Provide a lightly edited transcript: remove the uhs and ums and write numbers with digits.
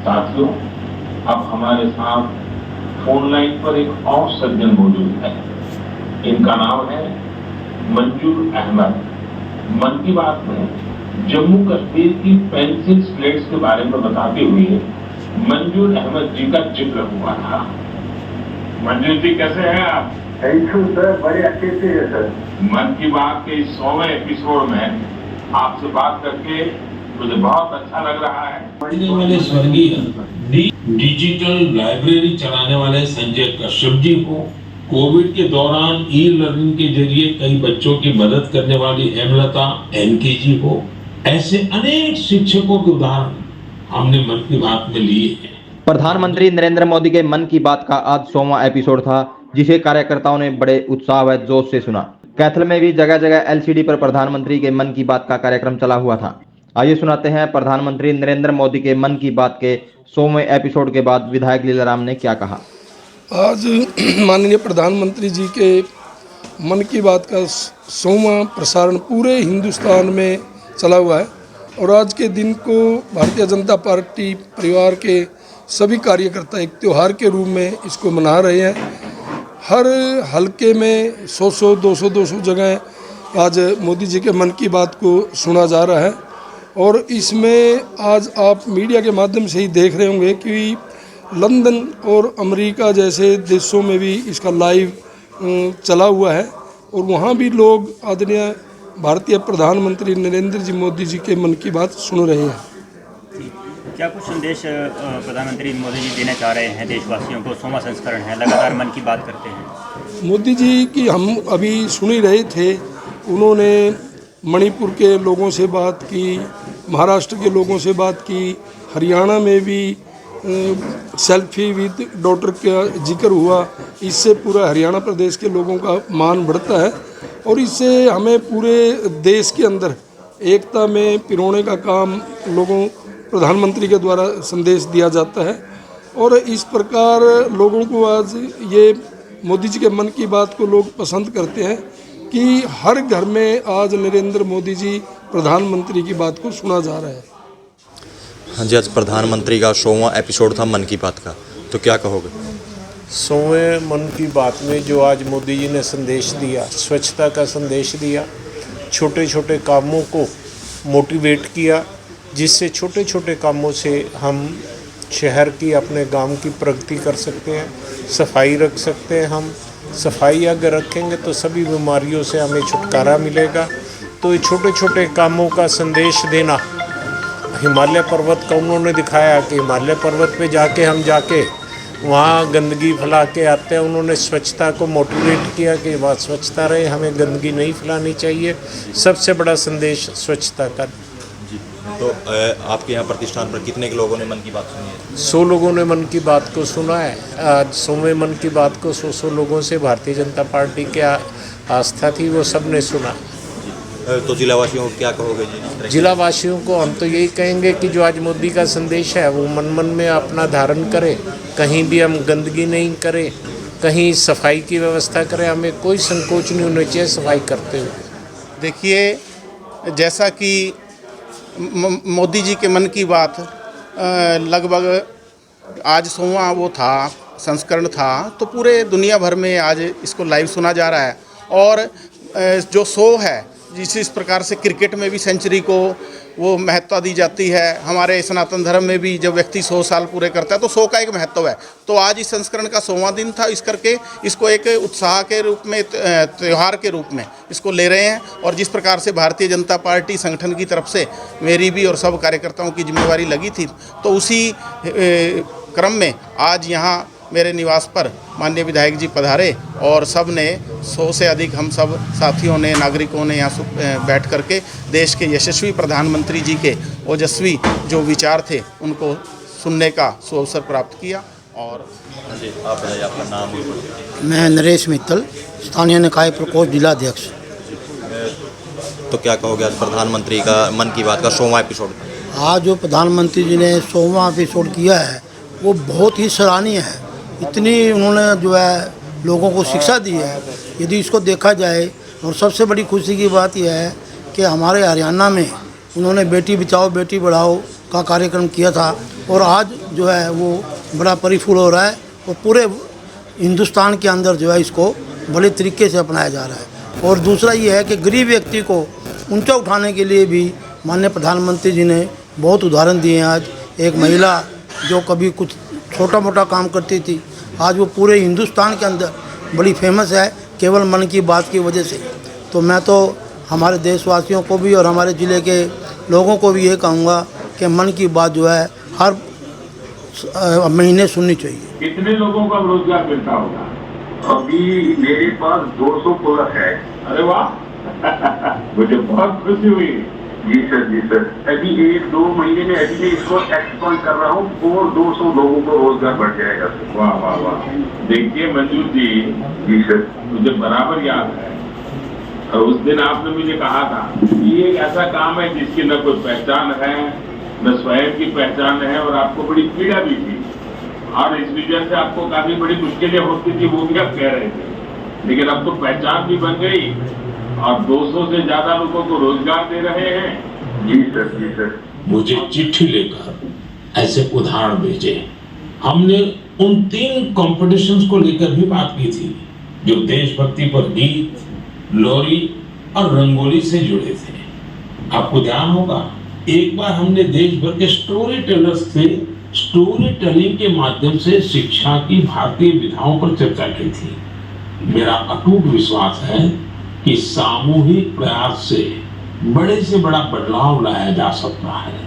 साथियों, अब हमारे साथ फोन लाइन पर एक और सज्जन मौजूद है। इनका नाम है मंजूर अहमद। मन की बात में जम्मू कश्मीर की पेंसिल स्लेट्स के बारे में बताते हुए मंजूर अहमद जी का जिक्र हुआ था। मंजूर जी, कैसे हैं आप? थैंक यू सर, बड़े अच्छे से है सर। मन की बात के इस 100वें एपिसोड में आपसे बात करके मुझे बहुत अच्छा लग रहा है। वाले स्वर्गीय डिजिटल लाइब्रेरी चलाने वाले संजय कश्यप जी को, कोविड के दौरान ई लर्निंग के जरिए कई बच्चों की मदद करने वाली हेमलता एनके जी को, ऐसे अनेक शिक्षकों के उदाहरण हमने मन की बात में लिए हैं। प्रधानमंत्री नरेंद्र मोदी के मन की बात का आज 100वां एपिसोड था, जिसे कार्यकर्ताओं ने बड़े उत्साह व जोश से सुना। कैथल में भी जगह जगह एलसीडी पर प्रधानमंत्री के मन की बात का कार्यक्रम चला हुआ था। आइए सुनाते हैं प्रधानमंत्री नरेंद्र मोदी के मन की बात के 100वें एपिसोड के बाद विधायक लीलाराम ने क्या कहा। आज माननीय प्रधानमंत्री जी के मन की बात का 100वां प्रसारण पूरे हिंदुस्तान में चला हुआ है और आज के दिन को भारतीय जनता पार्टी परिवार के सभी कार्यकर्ता एक त्यौहार के रूप में इसको मना रहे हैं। हर हलके में 100 200 जगह आज मोदी जी के मन की बात को सुना जा रहा है और इसमें आज आप मीडिया के माध्यम से ही देख रहे होंगे कि लंदन और अमेरिका जैसे देशों में भी इसका लाइव चला हुआ है और वहाँ भी लोग आदरणीय भारतीय प्रधानमंत्री नरेंद्र जी मोदी जी के मन की बात सुन रहे हैं। क्या कुछ संदेश प्रधानमंत्री मोदी जी देना चाह रहे हैं देशवासियों को? 100वां संस्करण है, लगातार मन की बात करते हैं। मोदी जी की हम अभी सुन ही रहे थे, उन्होंने मणिपुर के लोगों से बात की, महाराष्ट्र के लोगों से बात की, हरियाणा में भी सेल्फी विद डॉटर का जिक्र हुआ। इससे पूरा हरियाणा प्रदेश के लोगों का मान बढ़ता है और इससे हमें पूरे देश के अंदर एकता में पिरोने का काम लोगों प्रधानमंत्री के द्वारा संदेश दिया जाता है और इस प्रकार लोगों को आज ये मोदी जी के मन की बात को लोग पसंद करते हैं कि हर घर में आज नरेंद्र मोदी जी प्रधानमंत्री की बात को सुना जा रहा है। हाँ जी, आज प्रधानमंत्री का 100वां एपिसोड था मन की बात का, तो क्या कहोगे? 100वें मन की बात में जो आज मोदी जी ने संदेश दिया, स्वच्छता का संदेश दिया, छोटे छोटे कामों को मोटिवेट किया, जिससे छोटे छोटे कामों से हम शहर की, अपने गांव की प्रगति कर सकते हैं, सफाई रख सकते हैं। हम सफाई अगर रखेंगे तो सभी बीमारियों से हमें छुटकारा मिलेगा। तो ये छोटे छोटे कामों का संदेश देना, हिमालय पर्वत का उन्होंने दिखाया कि हिमालय पर्वत पे जाके वहाँ गंदगी फैला के आते हैं। उन्होंने स्वच्छता को मोटिवेट किया कि वहाँ स्वच्छता रहे, हमें गंदगी नहीं फैलानी चाहिए। सबसे बड़ा संदेश स्वच्छता का। तो आपके यहाँ प्रतिष्ठान पर कितने लोगों ने मन की बात सुनी है? 100 लोगों ने मन की बात को सुना है। आज 100वें मन की बात को 100 लोगों से भारतीय जनता पार्टी की आस्था थी, वो सब ने सुना। तो जिलावासियों को क्या कहोगे जी? जिलावासियों को हम तो यही कहेंगे कि जो आज मोदी का संदेश है वो मन मन में अपना धारण करें। कहीं भी हम गंदगी नहीं करें, कहीं सफाई की व्यवस्था करें, हमें कोई संकोच नहीं होना चाहिए सफाई करते हुए। देखिए, जैसा कि मोदी जी के मन की बात लगभग आज 100वां वो था, संस्करण था, तो पूरे दुनिया भर में आज इसको लाइव सुना जा रहा है। और जो 100 है, जिस प्रकार से क्रिकेट में भी सेंचुरी को वो महत्ता दी जाती है, हमारे सनातन धर्म में भी जब व्यक्ति 100 साल पूरे करता है तो 100 का एक महत्व है। तो आज इस संस्करण का 100वां दिन था, इस करके इसको एक उत्साह के रूप में, त्यौहार के रूप में इसको ले रहे हैं। और जिस प्रकार से भारतीय जनता पार्टी संगठन की तरफ से मेरी भी और सब कार्यकर्ताओं की जिम्मेवारी लगी थी, तो उसी क्रम में आज यहाँ मेरे निवास पर माननीय विधायक जी पधारे और सब ने 100 से अधिक हम सब साथियों ने, नागरिकों ने यहाँ बैठ करके देश के यशस्वी प्रधानमंत्री जी के ओजस्वी जो विचार थे उनको सुनने का सुअवसर प्राप्त किया। और आप बताइए आपका नाम? मैं नरेश मित्तल, स्थानीय निकाय प्रकोष्ठ जिलाध्यक्ष। तो क्या कहोगे आज प्रधानमंत्री का मन की बात का 100वां एपिसोड? आज जो प्रधानमंत्री जी ने 100वां एपिसोड किया है वो बहुत ही सराहनीय है। इतनी उन्होंने जो है लोगों को शिक्षा दी है, यदि इसको देखा जाए। और सबसे बड़ी खुशी की बात यह है कि हमारे हरियाणा में उन्होंने बेटी बचाओ बेटी पढ़ाओ का कार्यक्रम किया था और आज जो है वो बड़ा परिफूल हो रहा है और पूरे हिंदुस्तान के अंदर जो है इसको बड़े तरीके से अपनाया जा रहा है। और दूसरा ये है कि गरीब व्यक्ति को ऊंचा उठाने के लिए भी माननीय प्रधानमंत्री जी ने बहुत उदाहरण दिए हैं। आज एक महिला जो कभी कुछ छोटा मोटा काम करती थी, आज वो पूरे हिंदुस्तान के अंदर बड़ी फेमस है केवल मन की बात की वजह से। तो मैं तो हमारे देशवासियों को भी और हमारे ज़िले के लोगों को भी ये कहूँगा कि मन की बात जो है हर महीने सुननी चाहिए। कितने लोगों को रोजगार मिलता होगा? अभी मेरे पास 200 प्लस है। अरे वाह मुझे बहुत खुशी हुई। जी सर, जी सर। अभी 1-2 महीने में अभी मैं इसको एक्सपांड कर रहा हूँ और 200 लोगों को रोजगार बढ़ जाएगा सर। वाह वाह वाह। देखिए मंजूर जी, जी सर, मुझे बराबर याद है और उस दिन आपने मुझे कहा था कि ये एक ऐसा काम है जिसकी न कोई पहचान है न स्वयं की पहचान है और आपको बड़ी पीड़ा भी थी और इस वजह से आपको काफी बड़ी मुश्किलें होती थी, वो भी आप कह रहे थे। लेकिन अब तो पहचान भी बन गई और 200 से ज्यादा लोगों को रोजगार दे रहे हैं। जी सर, जी सर। मुझे चिट्ठी लेकर ऐसे उदाहरण भेजे। हमने उन 3 कॉम्पिटिशन्स को लेकर भी बात की थी जो देशभक्ति पर गीत, लोरी और रंगोली से जुड़े थे। आपको ध्यान होगा एक बार हमने देश भर के स्टोरी टेलर्स से स्टोरी टेलिंग के माध्यम से शिक्षा की भारतीय विधाओं पर चर्चा की थी। मेरा अटूट विश्वास है कि सामूहिक प्रयास से बड़े से बड़ा बदलाव लाया जा सकता है।